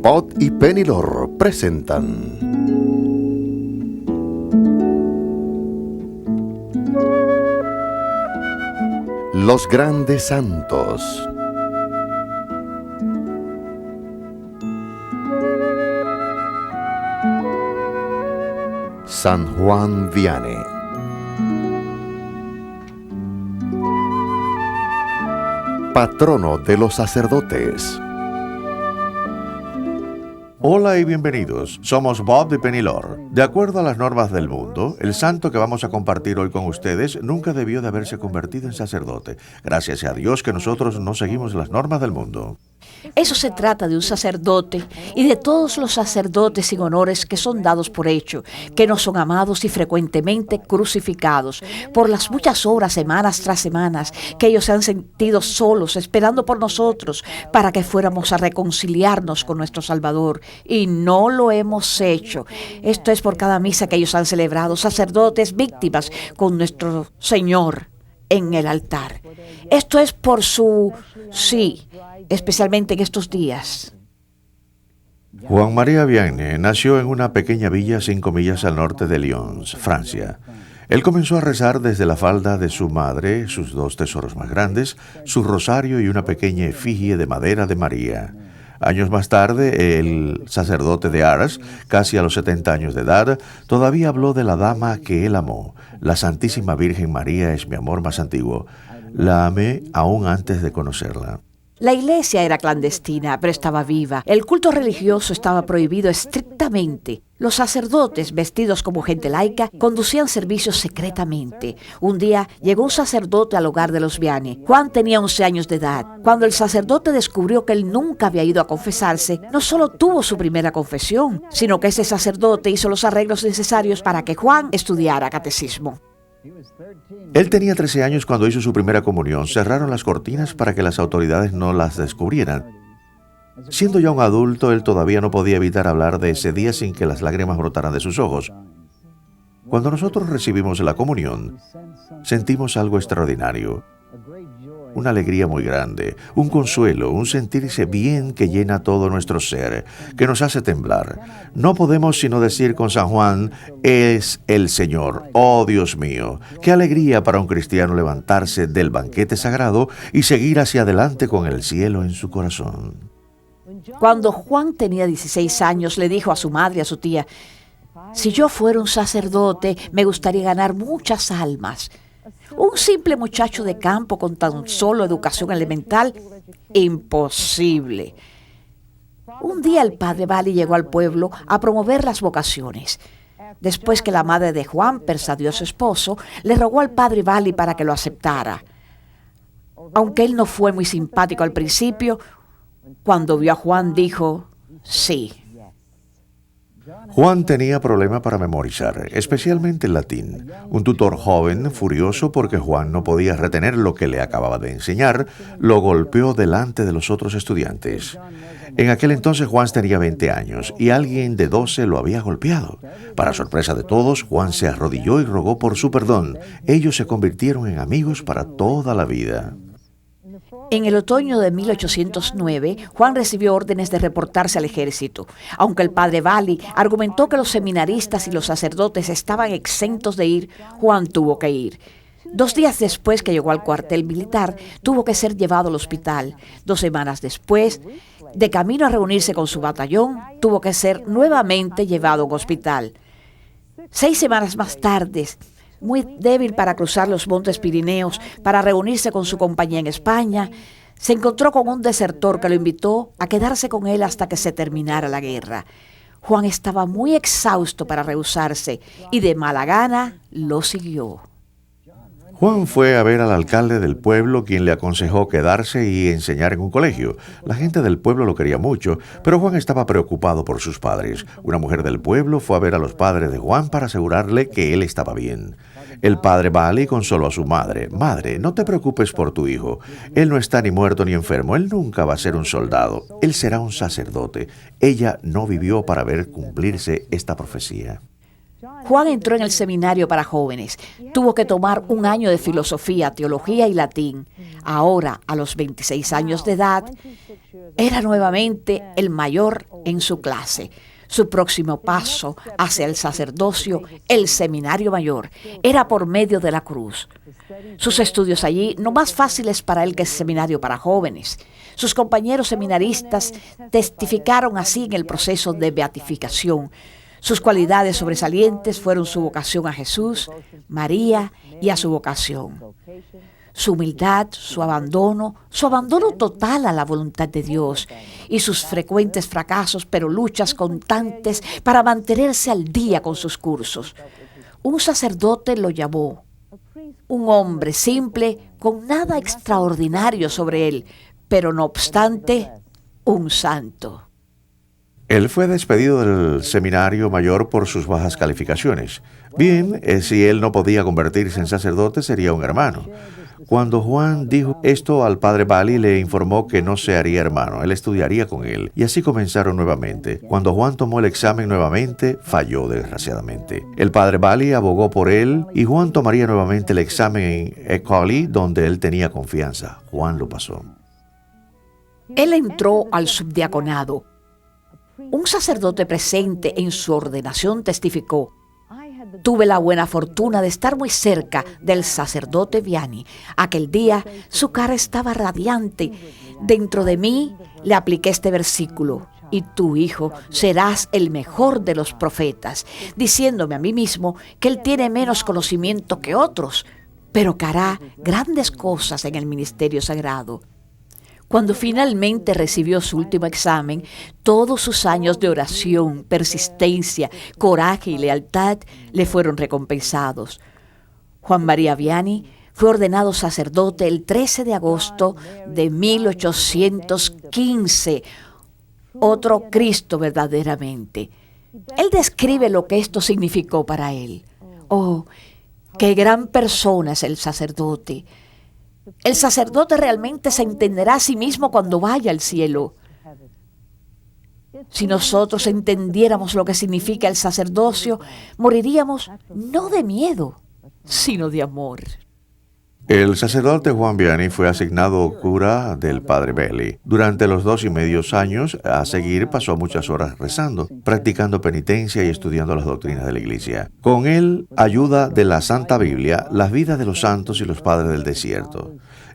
Pod y Penny Lore presentan Los Grandes Santos. San Juan Vianney. Patrono de los sacerdotes. Hola y bienvenidos, somos Bob de Penny Lore. De acuerdo a las normas del mundo, el santo que vamos a compartir hoy con ustedes nunca debió de haberse convertido en sacerdote. Gracias a Dios que nosotros no seguimos las normas del mundo. Eso se trata de un sacerdote y de todos los sacerdotes sin honores que son dados por hecho, que no son amados y frecuentemente crucificados por las muchas horas, semanas tras semanas, que ellos se han sentido solos, esperando por nosotros para que fuéramos a reconciliarnos con nuestro Salvador. Y no lo hemos hecho. Esto es por cada misa que ellos han celebrado, sacerdotes víctimas con nuestro Señor en el altar. Esto es por su sí, especialmente en estos días. Juan María Vianney nació en una pequeña villa 5 millas al norte de Lyons, Francia. Él comenzó a rezar desde la falda de su madre, sus 2 tesoros más grandes, su rosario y una pequeña efigie de madera de María. Años más tarde, el sacerdote de Ars, casi a los 70 años de edad, todavía habló de la dama que él amó. La Santísima Virgen María es mi amor más antiguo. La amé aún antes de conocerla. La iglesia era clandestina, pero estaba viva. El culto religioso estaba prohibido estrictamente. Los sacerdotes, vestidos como gente laica, conducían servicios secretamente. Un día llegó un sacerdote al hogar de los Vianney. Juan tenía 11 años de edad. Cuando el sacerdote descubrió que él nunca había ido a confesarse, no solo tuvo su primera confesión, sino que ese sacerdote hizo los arreglos necesarios para que Juan estudiara catecismo. Él tenía 13 años cuando hizo su primera comunión. Cerraron las cortinas para que las autoridades no las descubrieran. Siendo ya un adulto, él todavía no podía evitar hablar de ese día sin que las lágrimas brotaran de sus ojos. Cuando nosotros recibimos la comunión, sentimos algo extraordinario. Una alegría muy grande, un consuelo, un sentirse bien que llena todo nuestro ser, que nos hace temblar. No podemos sino decir con San Juan, es el Señor. Oh Dios mío, qué alegría para un cristiano levantarse del banquete sagrado y seguir hacia adelante con el cielo en su corazón. Cuando Juan tenía 16 años, le dijo a su madre y a su tía: si yo fuera un sacerdote, me gustaría ganar muchas almas. Un simple muchacho de campo con tan solo educación elemental, imposible. Un día el padre Valli llegó al pueblo a promover las vocaciones. Después que la madre de Juan persuadió a su esposo, le rogó al padre Valli para que lo aceptara. Aunque él no fue muy simpático al principio, cuando vio a Juan dijo sí. Juan tenía problema para memorizar, especialmente el latín. Un tutor joven, furioso porque Juan no podía retener lo que le acababa de enseñar, lo golpeó delante de los otros estudiantes. En aquel entonces Juan tenía 20 años y alguien de 12 lo había golpeado. Para sorpresa de todos, Juan se arrodilló y rogó por su perdón. Ellos se convirtieron en amigos para toda la vida. En el otoño de 1809, Juan recibió órdenes de reportarse al ejército. Aunque el padre Valli argumentó que los seminaristas y los sacerdotes estaban exentos de ir, Juan tuvo que ir. 2 días después que llegó al cuartel militar, tuvo que ser llevado al hospital. 2 semanas después, de camino a reunirse con su batallón, tuvo que ser nuevamente llevado a un hospital. 6 semanas más tarde, muy débil para cruzar los montes Pirineos, para reunirse con su compañía en España, se encontró con un desertor que lo invitó a quedarse con él hasta que se terminara la guerra. Juan estaba muy exhausto para rehusarse y de mala gana lo siguió. Juan fue a ver al alcalde del pueblo, quien le aconsejó quedarse y enseñar en un colegio. La gente del pueblo lo quería mucho, pero Juan estaba preocupado por sus padres. Una mujer del pueblo fue a ver a los padres de Juan para asegurarle que él estaba bien. El padre Valli consoló a su madre. «Madre, no te preocupes por tu hijo. Él no está ni muerto ni enfermo. Él nunca va a ser un soldado. Él será un sacerdote». Ella no vivió para ver cumplirse esta profecía. Juan entró en el seminario para jóvenes. Tuvo que tomar 1 año de filosofía, teología y latín. Ahora, a los 26 años de edad, Era nuevamente el mayor en su clase. Su próximo paso hacia el sacerdocio, el seminario mayor, era por medio de la cruz. Sus estudios allí no más fáciles para él que el seminario para jóvenes. Sus compañeros seminaristas testificaron así en el proceso de beatificación. Sus cualidades sobresalientes fueron su vocación a Jesús, María y a su vocación. Su humildad, su abandono total a la voluntad de Dios y sus frecuentes fracasos, pero luchas constantes para mantenerse al día con sus cursos. Un sacerdote lo llamó, un hombre simple con nada extraordinario sobre él, pero no obstante, un santo. Él fue despedido del seminario mayor por sus bajas calificaciones. Bien, si él no podía convertirse en sacerdote, sería un hermano. Cuando Juan dijo esto al padre Bali, le informó que no se haría hermano, él estudiaría con él. Y así comenzaron nuevamente. Cuando Juan tomó el examen nuevamente, falló desgraciadamente. El padre Bali abogó por él y Juan tomaría nuevamente el examen en École, donde él tenía confianza. Juan lo pasó. Él entró al subdiaconado. Un sacerdote presente en su ordenación testificó: tuve la buena fortuna de estar muy cerca del sacerdote Vianney. Aquel día su cara estaba radiante. Dentro de mí le apliqué este versículo: y tú, hijo, serás el mejor de los profetas, diciéndome a mí mismo que él tiene menos conocimiento que otros, pero que hará grandes cosas en el ministerio sagrado. Cuando finalmente recibió su último examen, todos sus años de oración, persistencia, coraje y lealtad le fueron recompensados. Juan María Vianney fue ordenado sacerdote el 13 de agosto de 1815. Otro Cristo verdaderamente. Él describe lo que esto significó para él. Oh, qué gran persona es el sacerdote. El sacerdote realmente se entenderá a sí mismo cuando vaya al cielo. Si nosotros entendiéramos lo que significa el sacerdocio, moriríamos no de miedo, sino de amor. El sacerdote Juan Vianney fue asignado cura del padre Bali. Durante los 2.5 años a seguir pasó muchas horas rezando, practicando penitencia y estudiando las doctrinas de la Iglesia. Con él, ayuda de la Santa Biblia, las vidas de los santos y los padres del desierto.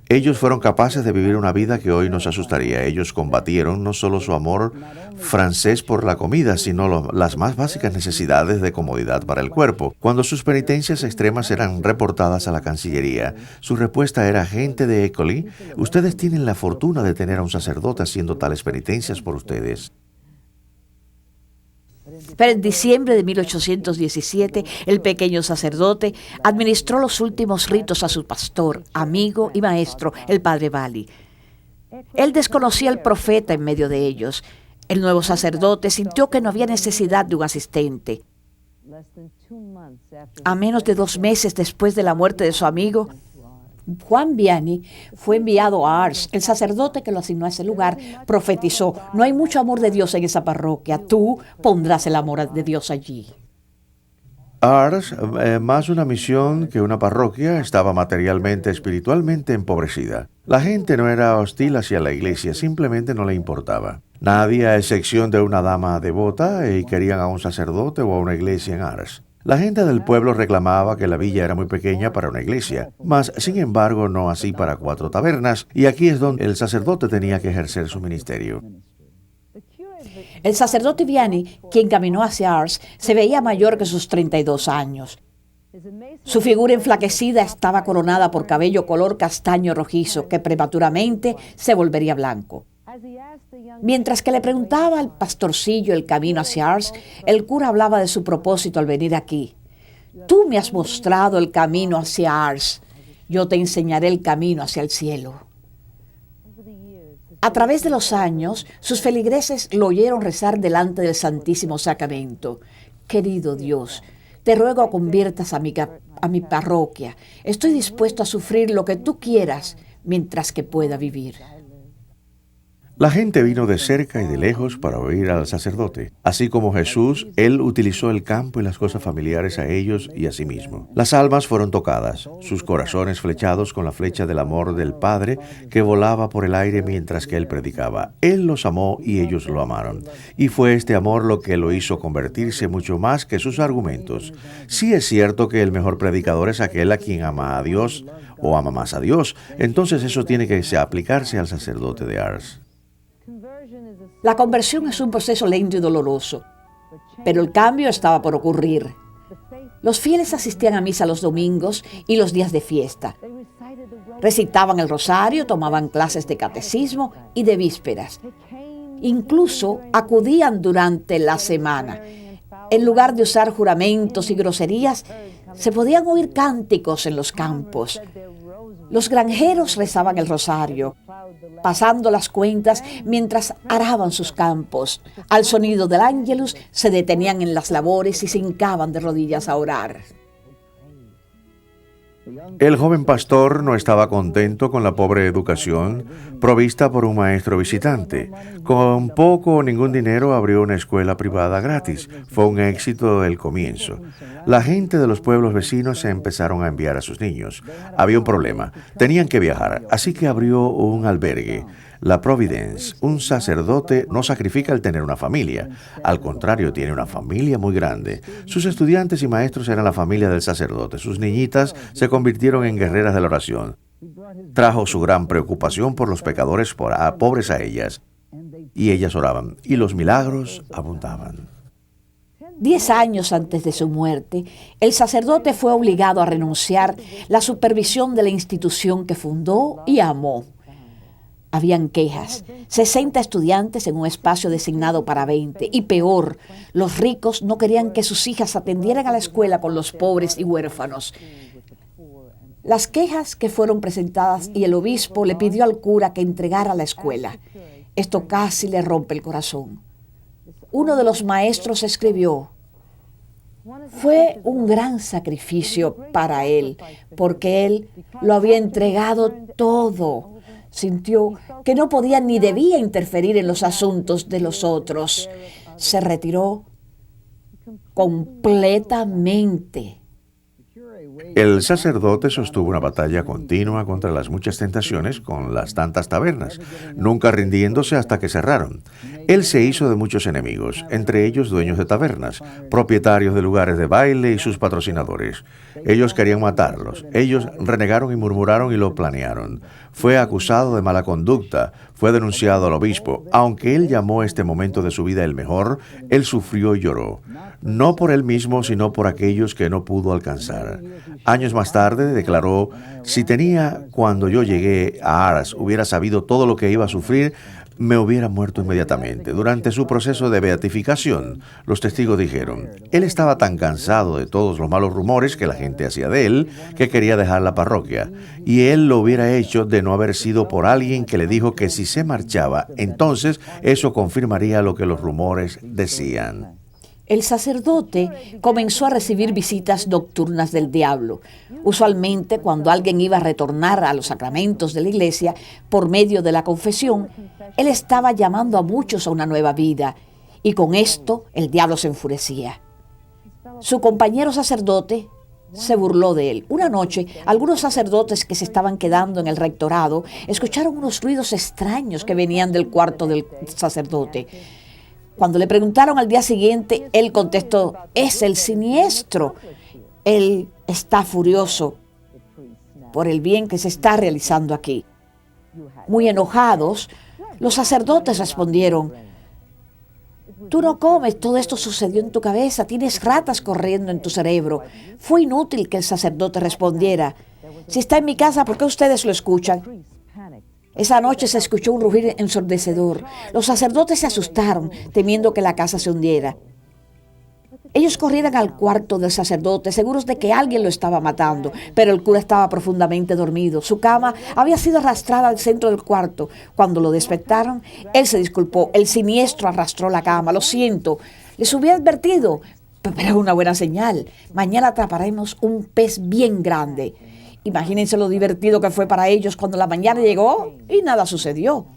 Ellos fueron capaces de vivir una vida que hoy nos asustaría. Ellos combatieron no solo su amor francés por la comida, sino las más básicas necesidades de comodidad para el cuerpo. Cuando sus penitencias extremas eran reportadas a la Cancillería, su respuesta era: gente de École, ustedes tienen la fortuna de tener a un sacerdote haciendo tales penitencias por ustedes. Pero en diciembre de 1817, el pequeño sacerdote administró los últimos ritos a su pastor, amigo y maestro, el padre Bali. Él desconocía al profeta en medio de ellos. El nuevo sacerdote sintió que no había necesidad de un asistente. A menos de 2 meses después de la muerte de su amigo, Juan Vianney fue enviado a Ars. El sacerdote que lo asignó a ese lugar profetizó: no hay mucho amor de Dios en esa parroquia, tú pondrás el amor de Dios allí. Ars, más una misión que una parroquia, estaba materialmente, espiritualmente empobrecida. La gente no era hostil hacia la iglesia, simplemente no le importaba. Nadie, a excepción de una dama devota, y querían a un sacerdote o a una iglesia en Ars. La gente del pueblo reclamaba que la villa era muy pequeña para una iglesia, mas sin embargo no así para 4 tabernas, y aquí es donde el sacerdote tenía que ejercer su ministerio. El sacerdote Vianney, quien caminó hacia Ars, se veía mayor que sus 32 años. Su figura enflaquecida estaba coronada por cabello color castaño rojizo, que prematuramente se volvería blanco. Mientras que le preguntaba al pastorcillo el camino hacia Ars, el cura hablaba de su propósito al venir aquí. Tú me has mostrado el camino hacia Ars, yo te enseñaré el camino hacia el cielo. A través de los años, sus feligreses lo oyeron rezar delante del Santísimo Sacramento. Querido Dios, te ruego conviertas a mi parroquia. Estoy dispuesto a sufrir lo que tú quieras mientras que pueda vivir. La gente vino de cerca y de lejos para oír al sacerdote. Así como Jesús, él utilizó el campo y las cosas familiares a ellos y a sí mismo. Las almas fueron tocadas, sus corazones flechados con la flecha del amor del Padre que volaba por el aire mientras que él predicaba. Él los amó y ellos lo amaron. Y fue este amor lo que lo hizo convertirse mucho más que sus argumentos. Sí es cierto que el mejor predicador es aquel a quien ama a Dios o ama más a Dios. Entonces eso tiene que aplicarse al sacerdote de Ars. La conversión es un proceso lento y doloroso, pero el cambio estaba por ocurrir. Los fieles asistían a misa los domingos y los días de fiesta. Recitaban el rosario, tomaban clases de catecismo y de vísperas. Incluso acudían durante la semana. En lugar de usar juramentos y groserías, se podían oír cánticos en los campos. Los granjeros rezaban el rosario, pasando las cuentas mientras araban sus campos. Al sonido del ángelus se detenían en las labores y se hincaban de rodillas a orar. El joven pastor no estaba contento con la pobre educación provista por un maestro visitante. Con poco o ningún dinero abrió una escuela privada gratis. Fue un éxito el comienzo. La gente de los pueblos vecinos se empezaron a enviar a sus niños. Había un problema. Tenían que viajar, así que abrió un albergue. La Providence, un sacerdote no sacrifica el tener una familia. Al contrario, tiene una familia muy grande. Sus estudiantes y maestros eran la familia del sacerdote. Sus niñitas se convirtieron en guerreras de la oración. Trajo su gran preocupación por los pecadores pobres a ellas. Y ellas oraban, y los milagros abundaban. 10 años antes de su muerte, el sacerdote fue obligado a renunciar la supervisión de la institución que fundó y amó. Habían quejas, 60 estudiantes en un espacio designado para 20. Y peor, los ricos no querían que sus hijas atendieran a la escuela con los pobres y huérfanos. Las quejas que fueron presentadas y el obispo le pidió al cura que entregara la escuela. Esto casi le rompe el corazón. Uno de los maestros escribió: fue un gran sacrificio para él, porque él lo había entregado todo. Sintió que no podía ni debía interferir en los asuntos de los otros. Se retiró completamente. El sacerdote sostuvo una batalla continua contra las muchas tentaciones con las tantas tabernas, nunca rindiéndose hasta que cerraron. Él se hizo de muchos enemigos, entre ellos dueños de tabernas, propietarios de lugares de baile y sus patrocinadores. Ellos querían matarlos. Ellos renegaron y murmuraron y lo planearon. Fue acusado de mala conducta, fue denunciado al obispo. Aunque él llamó este momento de su vida el mejor, él sufrió y lloró. No por él mismo, sino por aquellos que no pudo alcanzar. Años más tarde declaró: si cuando yo llegué a Ars, hubiera sabido todo lo que iba a sufrir, me hubiera muerto inmediatamente. Durante su proceso de beatificación, los testigos dijeron: él estaba tan cansado de todos los malos rumores que la gente hacía de él, que quería dejar la parroquia. Y él lo hubiera hecho de no haber sido por alguien que le dijo que si se marchaba, entonces eso confirmaría lo que los rumores decían. El sacerdote comenzó a recibir visitas nocturnas del diablo. Usualmente, cuando alguien iba a retornar a los sacramentos de la iglesia por medio de la confesión, él estaba llamando a muchos a una nueva vida, y con esto el diablo se enfurecía. Su compañero sacerdote se burló de él. Una noche, algunos sacerdotes que se estaban quedando en el rectorado escucharon unos ruidos extraños que venían del cuarto del sacerdote. Cuando le preguntaron al día siguiente, él contestó: es el siniestro. Él está furioso por el bien que se está realizando aquí. Muy enojados, los sacerdotes respondieron: tú no comes, todo esto sucedió en tu cabeza, tienes ratas corriendo en tu cerebro. Fue inútil que el sacerdote respondiera: si está en mi casa, ¿por qué ustedes lo escuchan? Esa noche se escuchó un rugir ensordecedor. Los sacerdotes se asustaron, temiendo que la casa se hundiera. Ellos corrieron al cuarto del sacerdote, seguros de que alguien lo estaba matando, pero el cura estaba profundamente dormido. Su cama había sido arrastrada al centro del cuarto. Cuando lo despertaron, él se disculpó. El siniestro arrastró la cama. Lo siento, les hubiera advertido, pero es una buena señal. Mañana atraparemos un pez bien grande. Imagínense lo divertido que fue para ellos cuando la mañana llegó y nada sucedió.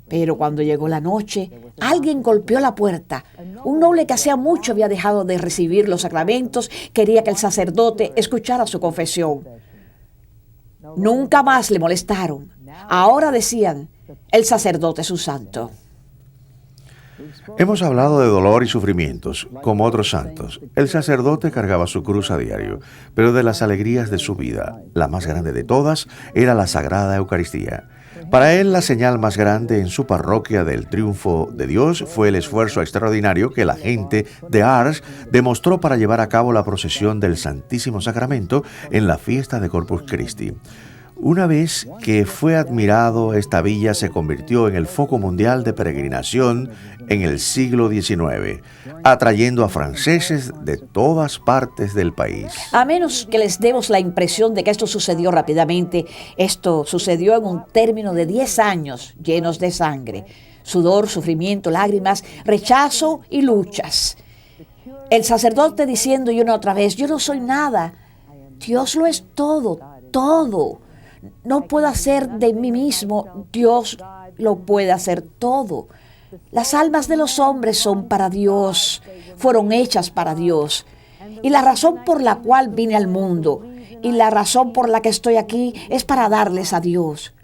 Pero cuando llegó la noche, alguien golpeó la puerta. Un noble que hacía mucho había dejado de recibir los sacramentos quería que el sacerdote escuchara su confesión. Nunca más le molestaron. Ahora decían, el sacerdote es un santo. Hemos hablado de dolor y sufrimientos, como otros santos. El sacerdote cargaba su cruz a diario, pero de las alegrías de su vida, la más grande de todas era la Sagrada Eucaristía. Para él, la señal más grande en su parroquia del triunfo de Dios fue el esfuerzo extraordinario que la gente de Ars demostró para llevar a cabo la procesión del Santísimo Sacramento en la fiesta de Corpus Christi. Una vez que fue admirado, esta villa se convirtió en el foco mundial de peregrinación en el siglo XIX, atrayendo a franceses de todas partes del país. A menos que les demos la impresión de que esto sucedió rápidamente, esto sucedió en un término de 10 años llenos de sangre, sudor, sufrimiento, lágrimas, rechazo y luchas. El sacerdote diciendo y una otra vez, yo no soy nada, Dios lo es todo, todo. No puedo hacer de mí mismo, Dios lo puede hacer todo. Las almas de los hombres son para Dios, fueron hechas para Dios. Y la razón por la cual vine al mundo y la razón por la que estoy aquí es para darles a Dios.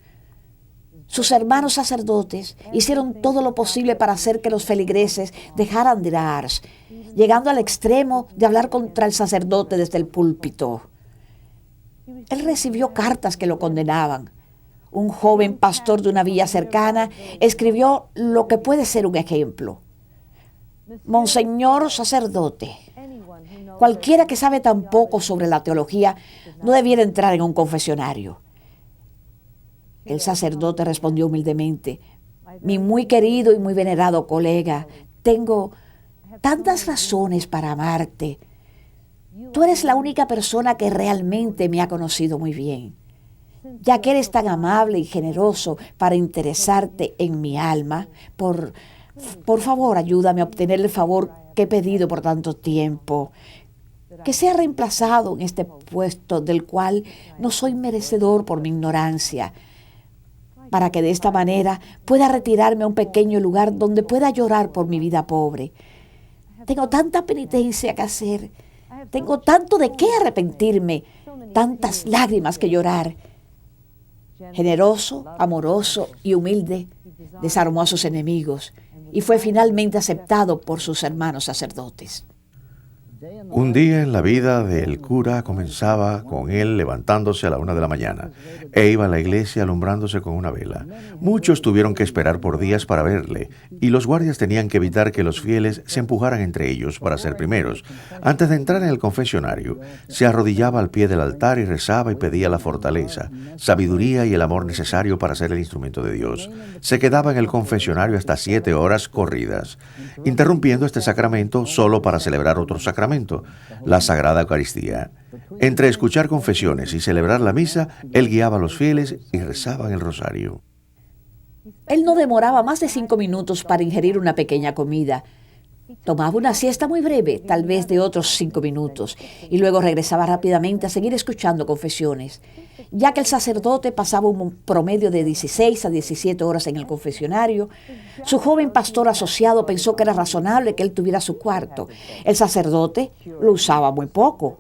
Sus hermanos sacerdotes hicieron todo lo posible para hacer que los feligreses dejaran de ir a Ars, llegando al extremo de hablar contra el sacerdote desde el púlpito. Él recibió cartas que lo condenaban. Un joven pastor de una villa cercana escribió lo que puede ser un ejemplo. Monseñor sacerdote, cualquiera que sabe tan poco sobre la teología no debiera entrar en un confesionario. El sacerdote respondió humildemente, mi muy querido y muy venerado colega, tengo tantas razones para amarte. Tú eres la única persona que realmente me ha conocido muy bien. Ya que eres tan amable y generoso para interesarte en mi alma, por favor, ayúdame a obtener el favor que he pedido por tanto tiempo. Que sea reemplazado en este puesto del cual no soy merecedor por mi ignorancia, para que de esta manera pueda retirarme a un pequeño lugar donde pueda llorar por mi vida pobre. Tengo tanta penitencia que hacer. Tengo tanto de qué arrepentirme, tantas lágrimas que llorar. Generoso, amoroso y humilde, desarmó a sus enemigos y fue finalmente aceptado por sus hermanos sacerdotes. Un día en la vida del cura comenzaba con él levantándose a la 1 de la mañana e iba a la iglesia alumbrándose con una vela. Muchos tuvieron que esperar por días para verle y los guardias tenían que evitar que los fieles se empujaran entre ellos para ser primeros. Antes de entrar en el confesionario, se arrodillaba al pie del altar y rezaba y pedía la fortaleza, sabiduría y el amor necesario para ser el instrumento de Dios. Se quedaba en el confesionario hasta 7 horas corridas, interrumpiendo este sacramento solo para celebrar otro sacramento, la Sagrada Eucaristía. Entre escuchar confesiones y celebrar la misa, él guiaba a los fieles y rezaban el rosario. Él no demoraba más de 5 minutos para ingerir una pequeña comida. Tomaba una siesta muy breve, tal vez de otros 5 minutos, y luego regresaba rápidamente a seguir escuchando confesiones. Ya que el sacerdote pasaba un promedio de 16 a 17 horas en el confesionario, su joven pastor asociado pensó que era razonable que él tuviera su cuarto. El sacerdote lo usaba muy poco.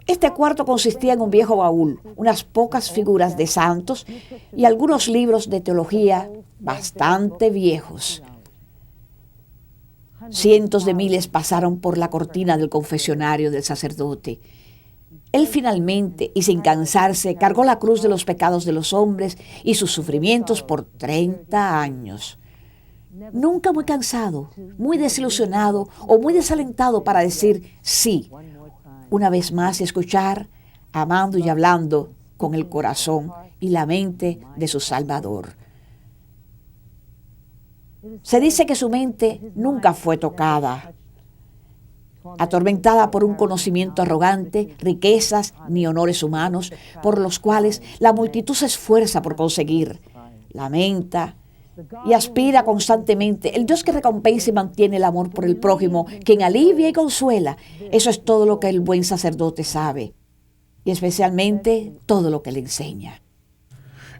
Este cuarto consistía en un viejo baúl, unas pocas figuras de santos y algunos libros de teología bastante viejos. Cientos de miles pasaron por la cortina del confesionario del sacerdote. Él finalmente, y sin cansarse, cargó la cruz de los pecados de los hombres y sus sufrimientos por 30 años. Nunca muy cansado, muy desilusionado o muy desalentado para decir sí, una vez más y escuchar, amando y hablando con el corazón y la mente de su Salvador. Se dice que su mente nunca fue tocada, atormentada por un conocimiento arrogante, riquezas ni honores humanos, por los cuales la multitud se esfuerza por conseguir, lamenta y aspira constantemente. El Dios que recompensa y mantiene el amor por el prójimo, quien alivia y consuela, eso es todo lo que el buen sacerdote sabe, y especialmente todo lo que le enseña.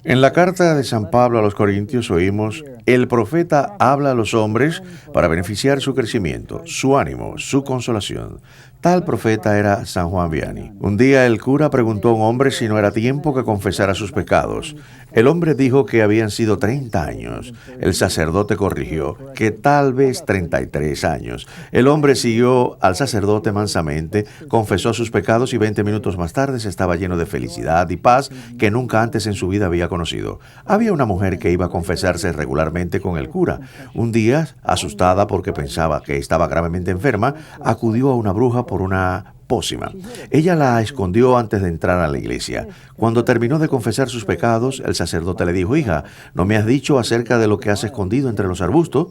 En la carta de San Pablo a los Corintios oímos, el profeta habla a los hombres para beneficiar su crecimiento, su ánimo, su consolación. Tal profeta era San Juan Vianney. Un día el cura preguntó a un hombre si no era tiempo que confesara sus pecados. El hombre dijo que habían sido 30 años. El sacerdote corrigió que tal vez 33 años. El hombre siguió al sacerdote mansamente, confesó sus pecados y 20 minutos más tarde estaba lleno de felicidad y paz que nunca antes en su vida había conocido. Había una mujer que iba a confesarse regularmente con el cura. Un día, asustada porque pensaba que estaba gravemente enferma, acudió a una bruja por una pócima. Ella la escondió antes de entrar a la iglesia. Cuando terminó de confesar sus pecados, el sacerdote le dijo: hija, ¿no me has dicho acerca de lo que has escondido entre los arbustos?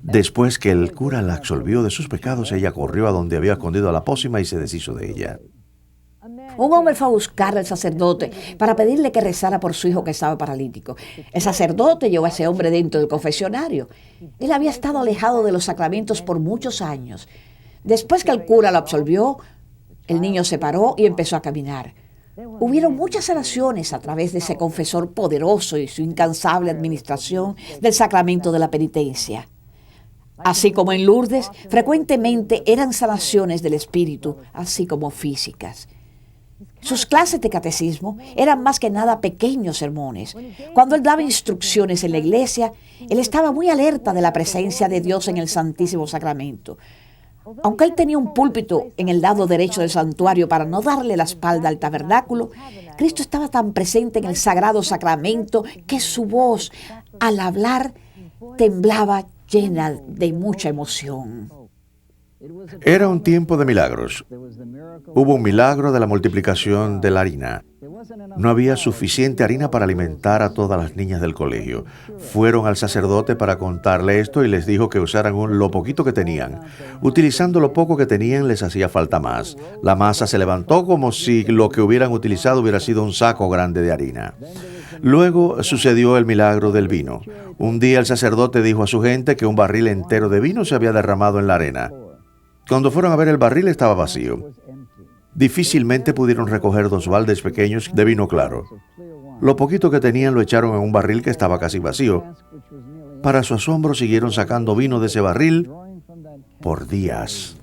Después que el cura la absolvió de sus pecados, ella corrió a donde había escondido la pócima y se deshizo de ella. Un hombre fue a buscar al sacerdote para pedirle que rezara por su hijo que estaba paralítico. El sacerdote llevó a ese hombre dentro del confesionario. Él había estado alejado de los sacramentos por muchos años. Después que el cura lo absolvió, el niño se paró y empezó a caminar. Hubieron muchas sanaciones a través de ese confesor poderoso y su incansable administración del sacramento de la penitencia. Así como en Lourdes, frecuentemente eran sanaciones del espíritu, así como físicas. Sus clases de catecismo eran más que nada pequeños sermones. Cuando él daba instrucciones en la iglesia, él estaba muy alerta de la presencia de Dios en el Santísimo Sacramento. Aunque él tenía un púlpito en el lado derecho del santuario para no darle la espalda al tabernáculo, Cristo estaba tan presente en el Sagrado Sacramento que su voz, al hablar, temblaba llena de mucha emoción. Era un tiempo de milagros. Hubo un milagro de la multiplicación de la harina. No había suficiente harina para alimentar a todas las niñas del colegio. Fueron al sacerdote para contarle esto y les dijo que usaran lo poquito que tenían. Utilizando lo poco que tenían les hacía falta más. La masa se levantó como si lo que hubieran utilizado hubiera sido un saco grande de harina. Luego sucedió el milagro del vino. Un día el sacerdote dijo a su gente que un barril entero de vino se había derramado en la arena. Cuando fueron a ver, el barril estaba vacío. Difícilmente pudieron recoger 2 baldes pequeños de vino claro. Lo poquito que tenían lo echaron en un barril que estaba casi vacío. Para su asombro, siguieron sacando vino de ese barril por días.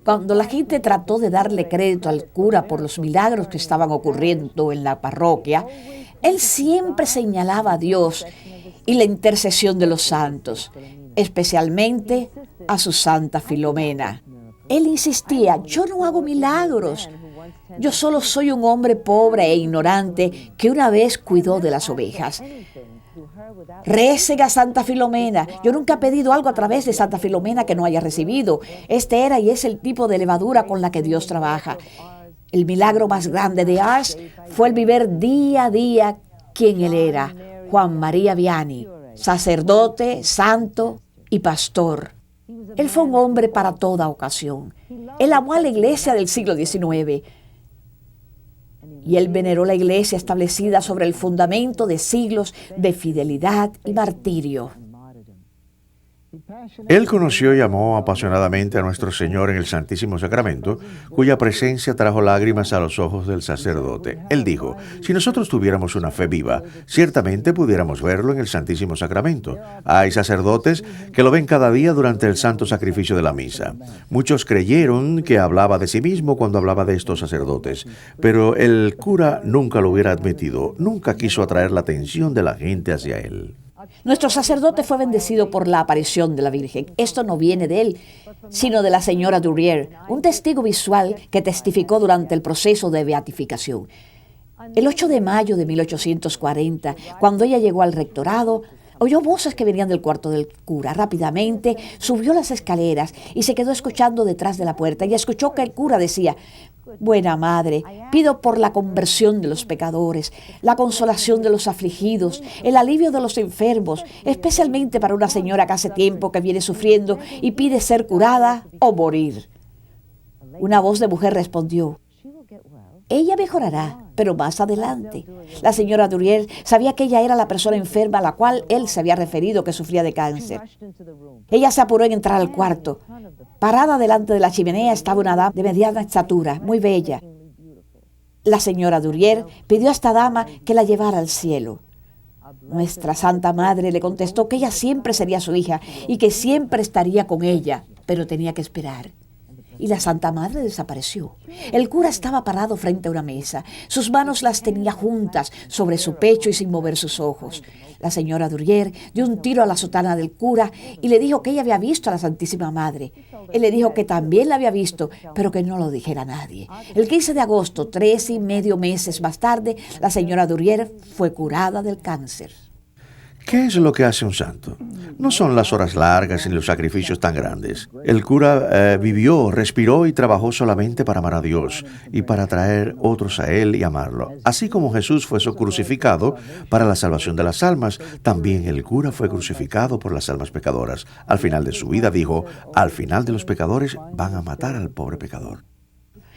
Cuando la gente trató de darle crédito al cura por los milagros que estaban ocurriendo en la parroquia, él siempre señalaba a Dios y la intercesión de los santos, especialmente a su Santa Filomena. Él insistía: yo no hago milagros, yo solo soy un hombre pobre e ignorante que una vez cuidó de las ovejas. Recen a Santa Filomena. Yo nunca he pedido algo a través de Santa Filomena que no haya recibido. Este era y es el tipo de levadura con la que Dios trabaja. El milagro más grande de Ars fue el vivir día a día quien él era, Juan María Vianney, sacerdote, santo y pastor. Él fue un hombre para toda ocasión. Él amó a la iglesia del siglo XIX y él veneró la iglesia establecida sobre el fundamento de siglos de fidelidad y martirio. Él conoció y amó apasionadamente a nuestro Señor en el Santísimo Sacramento, cuya presencia trajo lágrimas a los ojos del sacerdote. Él dijo: si nosotros tuviéramos una fe viva, ciertamente pudiéramos verlo en el Santísimo Sacramento. Hay sacerdotes que lo ven cada día durante el santo sacrificio de la misa. Muchos creyeron que hablaba de sí mismo cuando hablaba de estos sacerdotes, pero el cura nunca lo hubiera admitido, nunca quiso atraer la atención de la gente hacia él. Nuestro sacerdote fue bendecido por la aparición de la Virgen. Esto no viene de él, sino de la señora Durier, un testigo visual que testificó durante el proceso de beatificación. El 8 de mayo de 1840, cuando ella llegó al rectorado, oyó voces que venían del cuarto del cura. Rápidamente subió las escaleras y se quedó escuchando detrás de la puerta y escuchó que el cura decía: buena madre, pido por la conversión de los pecadores, la consolación de los afligidos, el alivio de los enfermos, especialmente para una señora que hace tiempo que viene sufriendo y pide ser curada o morir. Una voz de mujer respondió: ella mejorará, pero más adelante. La señora Durier sabía que ella era la persona enferma a la cual él se había referido que sufría de cáncer. Ella se apuró en entrar al cuarto. Parada delante de la chimenea estaba una dama de mediana estatura, muy bella. La señora Durier pidió a esta dama que la llevara al cielo. Nuestra Santa Madre le contestó que ella siempre sería su hija y que siempre estaría con ella, pero tenía que esperar. Y la Santa Madre desapareció. El cura estaba parado frente a una mesa. Sus manos las tenía juntas sobre su pecho y sin mover sus ojos. La señora Durier dio un tiro a la sotana del cura y le dijo que ella había visto a la Santísima Madre. Él le dijo que también la había visto, pero que no lo dijera a nadie. El 15 de agosto, 3 meses más tarde, la señora Durier fue curada del cáncer. ¿Qué es lo que hace un santo? No son las horas largas ni los sacrificios tan grandes. El cura vivió, respiró y trabajó solamente para amar a Dios y para atraer otros a Él y amarlo. Así como Jesús fue crucificado para la salvación de las almas, también el cura fue crucificado por las almas pecadoras. Al final de su vida dijo, al final de los pecadores van a matar al pobre pecador.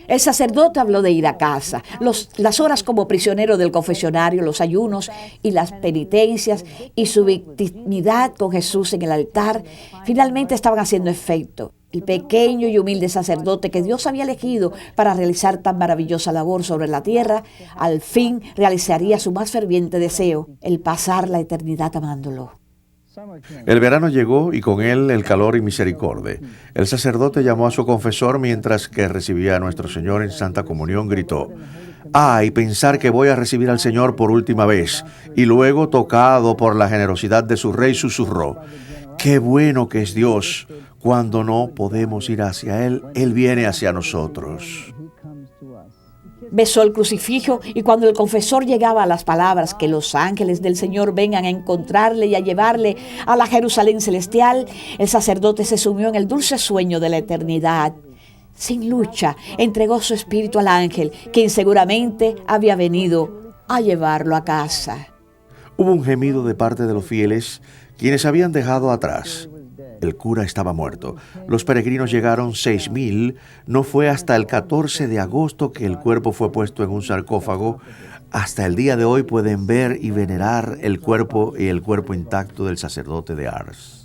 El sacerdote habló de ir a casa, las horas como prisionero del confesionario, los ayunos y las penitencias y su intimidad con Jesús en el altar finalmente estaban haciendo efecto. El pequeño y humilde sacerdote que Dios había elegido para realizar tan maravillosa labor sobre la tierra, al fin realizaría su más ferviente deseo, el pasar la eternidad amándolo. El verano llegó y con él el calor y misericordia. El sacerdote llamó a su confesor mientras que recibía a nuestro Señor en Santa Comunión, gritó, ¡ay, pensar que voy a recibir al Señor por última vez! Y luego, tocado por la generosidad de su Rey, susurró, ¡qué bueno que es Dios! Cuando no podemos ir hacia Él, Él viene hacia nosotros. Besó el crucifijo y cuando el confesor llegaba a las palabras que los ángeles del Señor vengan a encontrarle y a llevarle a la Jerusalén celestial, el sacerdote se sumió en el dulce sueño de la eternidad. Sin lucha, entregó su espíritu al ángel, quien seguramente había venido a llevarlo a casa. Hubo un gemido de parte de los fieles, quienes habían dejado atrás. El cura estaba muerto. Los peregrinos llegaron 6,000. No fue hasta el 14 de agosto que el cuerpo fue puesto en un sarcófago. Hasta el día de hoy pueden ver y venerar el cuerpo intacto del sacerdote de Ars.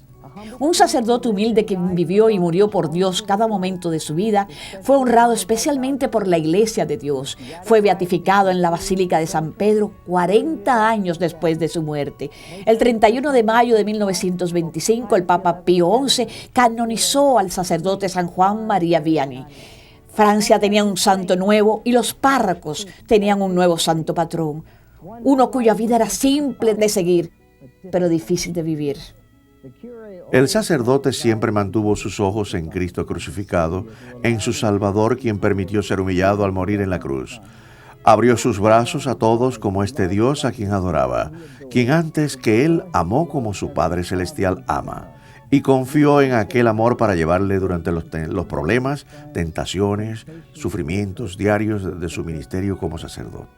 Un sacerdote humilde que vivió y murió por Dios cada momento de su vida, fue honrado especialmente por la Iglesia de Dios. Fue beatificado en la Basílica de San Pedro 40 años después de su muerte. El 31 de mayo de 1925, el Papa Pío XI canonizó al sacerdote San Juan María Vianney. Francia tenía un santo nuevo y los párrocos tenían un nuevo santo patrón. Uno cuya vida era simple de seguir, pero difícil de vivir. El sacerdote siempre mantuvo sus ojos en Cristo crucificado, en su Salvador, quien permitió ser humillado al morir en la cruz. Abrió sus brazos a todos como este Dios a quien adoraba, quien antes que él amó como su Padre Celestial ama, y confió en aquel amor para llevarle durante los problemas, tentaciones, sufrimientos diarios de su ministerio como sacerdote.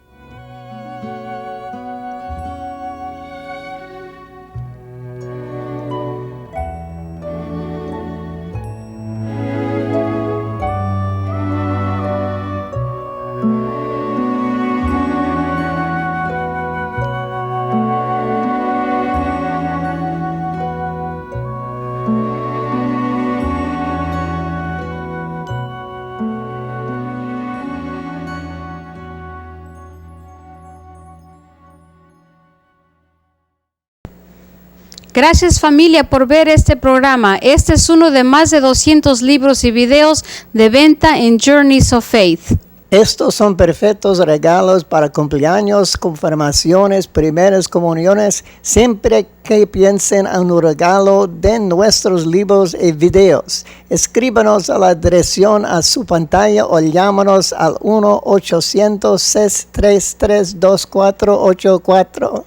Gracias familia por ver este programa. Este es uno de más de 200 libros y videos de venta en Journeys of Faith. Estos son perfectos regalos para cumpleaños, confirmaciones, primeras comuniones. Siempre que piensen en un regalo, den nuestros libros y videos. Escríbanos a la dirección a su pantalla o llámanos al 1-800-633-2484.